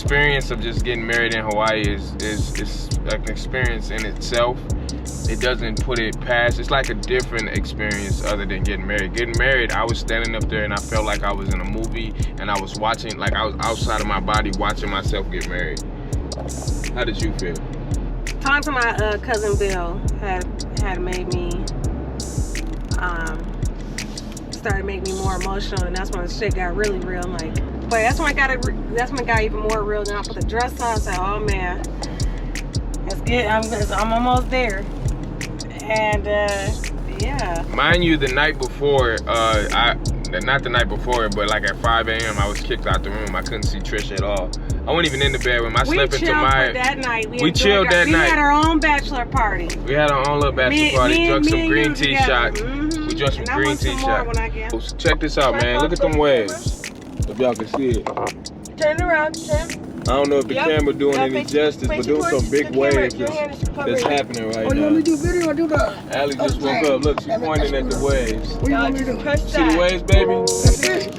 experience of just getting married in Hawaii is an experience in itself. It doesn't put it past. It's like a different experience other than getting married. Getting married, I was standing up there and I felt like I was in a movie, and I was watching, like I was outside of my body watching myself get married. How did you feel? Talking to my cousin Bill had made me started making me more emotional, and that's when the shit got really real. I'm like, but that's when it got even more real. Then I put the dress on. I said, oh man, it's good. I'm almost there. And yeah. Mind you, the night before, not the night before, but like at 5 a.m. I was kicked out the room. I couldn't see Trisha at all. I wasn't even in the bedroom. I slept into my. That night. We chilled that night. We had our own bachelor party. We had our own little bachelor party. Drunk some green tea shots. We drank some green tea shots. Check this out, man. Look at them waves. If y'all can see it. Turn around, Tim. I don't know if the camera doing any justice, but doing some big waves that's happening right now. You want me to do video or do that? Allie just woke up. Look, she's pointing at the waves. What do you want me to do? See the waves, baby? That's it?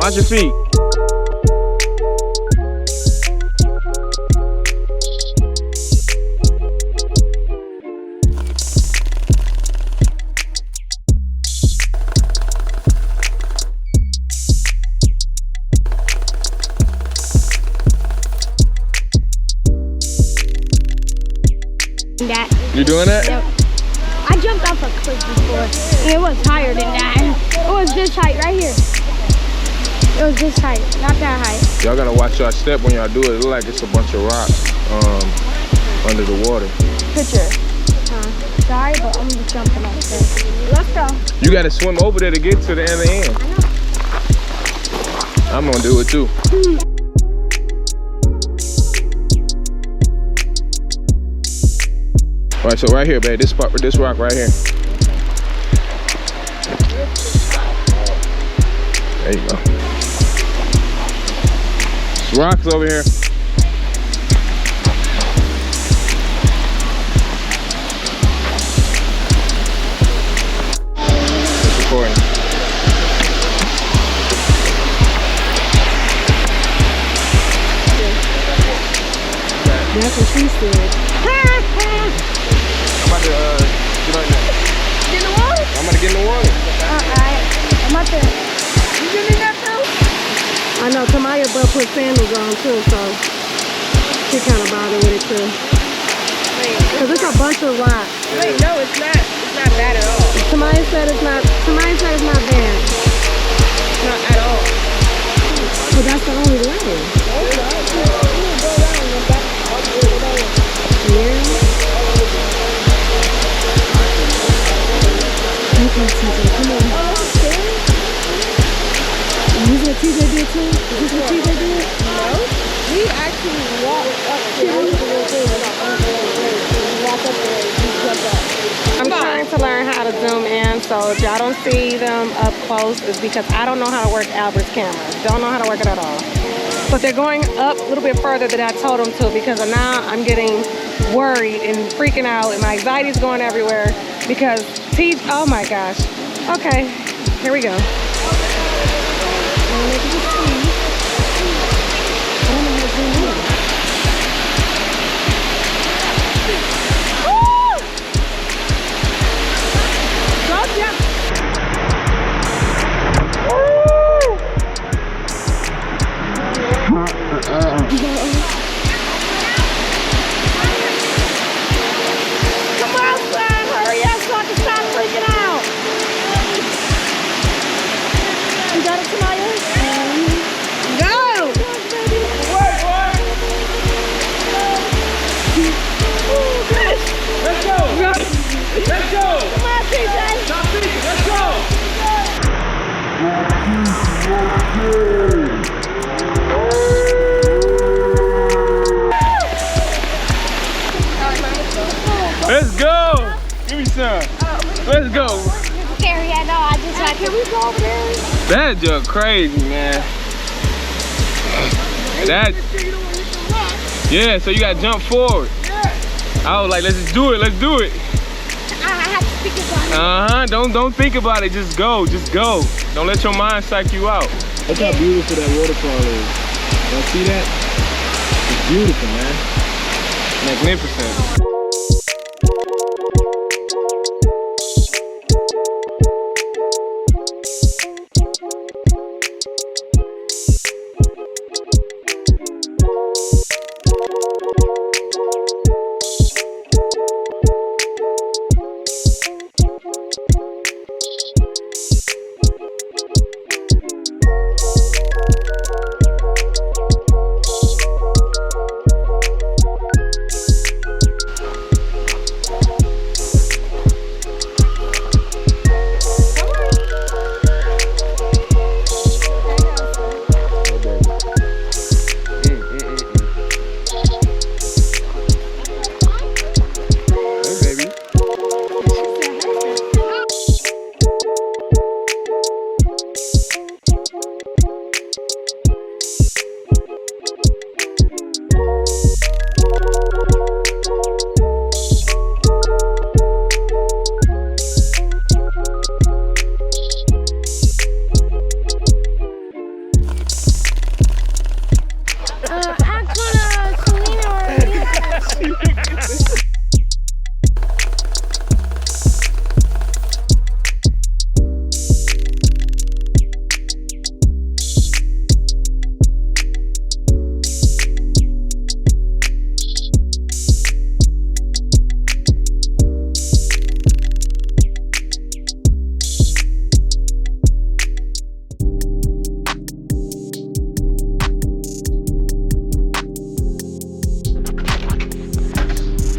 Watch your feet. You doing that? Yep. I jumped off a cliff before. It was higher than that. It was this height right here. It was this height, not that height. Y'all gotta watch your step when y'all do it. It look like it's a bunch of rocks under the water. Picture. Sorry, but I'm just jumping off there. Let's go. You gotta swim over there to get to the end. I know. I'm gonna do it too. All right, so right here, babe, this rock right here. There you go. There's rocks over here. It's recording. That's what she said. I'm about to get on there. Get in the water? I'm about to get in the water. Alright. I'm about to. You getting in that too? I know Tamaya but put sandals on too, so she kind of bothered with it too. Cause it's a bunch of rocks. Wait, no, it's not. It's not bad at all. Tamaya said it's not. Tamaya said it's not bad. Not at all. But that's the only way. Yeah. Okay, TJ, come on. You said TJ did too? Is this what TJ did? No. We actually walked up there. I'm trying to learn how to zoom in, so if y'all don't see them up close, it's because I don't know how to work Albert's camera. Don't know how to work it at all. But they're going up a little bit further than I told them to, because now I'm getting worried and freaking out, and my anxiety's going everywhere because oh my gosh. Okay, here we go. Let's go. Give me some. Let's go. Scary, I know. I just like. Can we go over there? That's just crazy, man. That. Yeah, so you gotta jump forward. I was like, let's just do it. Let's do it. I have to think about it. Don't think about it. Just go. Just go. Don't let your mind psych you out. Look how beautiful that waterfall is. Y'all see that? It's beautiful, man. Magnificent.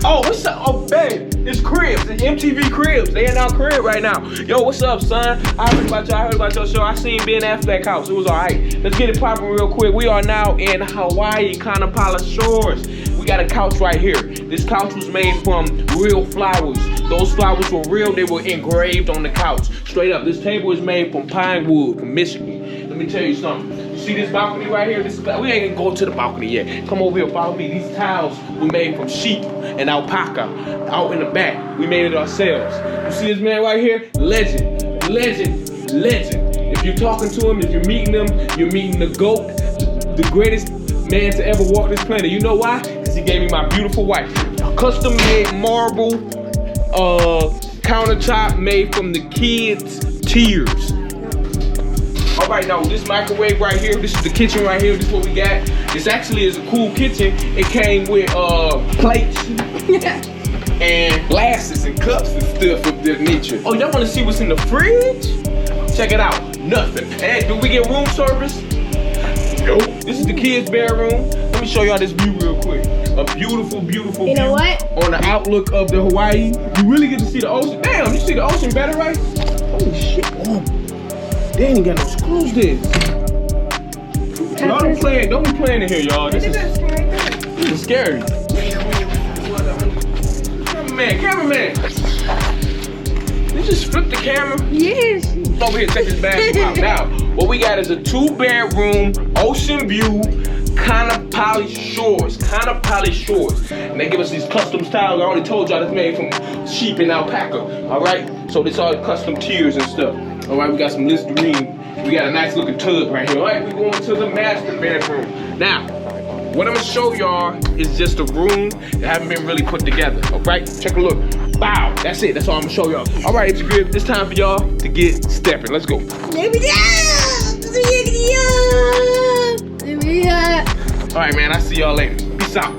Oh, what's up? Oh, babe, it's Cribs. It's MTV Cribs. They in our crib right now. Yo, what's up, son? I heard about y'all. I heard about your show. I seen Ben Affleck house. It was all right. Let's get it popping real quick. We are now in Hawaii, Kanapala Shores. We got a couch right here. This couch was made from real flowers. Those flowers were real. They were engraved on the couch. Straight up. This table is made from pine wood from Michigan. Let me tell you something. See this balcony right here? We ain't gonna go to the balcony yet. Come over here, follow me. These tiles were made from sheep and alpaca out in the back. We made it ourselves. You see this man right here? Legend, legend, legend. If you're talking to him, if you're meeting him, you're meeting the GOAT, the greatest man to ever walk this planet. You know why? Because he gave me my beautiful wife. Custom made marble countertop made from the kids' tears. All right, now this microwave right here, this is the kitchen right here, this is what we got. This actually is a cool kitchen. It came with plates and glasses and cups and stuff of this nature. Oh, y'all wanna see what's in the fridge? Check it out, nothing. Hey, do we get room service? Nope. This is the kids' bedroom. Let me show y'all this view real quick. A beautiful, beautiful view. You know what? On the outlook of the Hawaii. You really get to see the ocean. Damn, you see the ocean better, right? Holy shit, oh. They ain't got no screws this. Y'all don't be playing in here, y'all. This is scary. Cameraman. You just flip the camera? Yes. Over here, take this bathroom out. Now, what we got is a 2-bedroom, ocean view, Kanapala Shores. Kanapala Shores. And they give us these custom styles. I already told y'all that's made from sheep and alpaca. Alright? So this all custom tiers and stuff. Alright, we got some Listerine. We got a nice looking tub right here. Alright, we're going to the master bedroom. Now, what I'm gonna show y'all is just a room that haven't been really put together. Alright, take a look. Wow, that's it. That's all I'm gonna show y'all. Alright, it's good. It's time for y'all to get stepping. Let's go. Alright, man, I'll see y'all later. Peace out.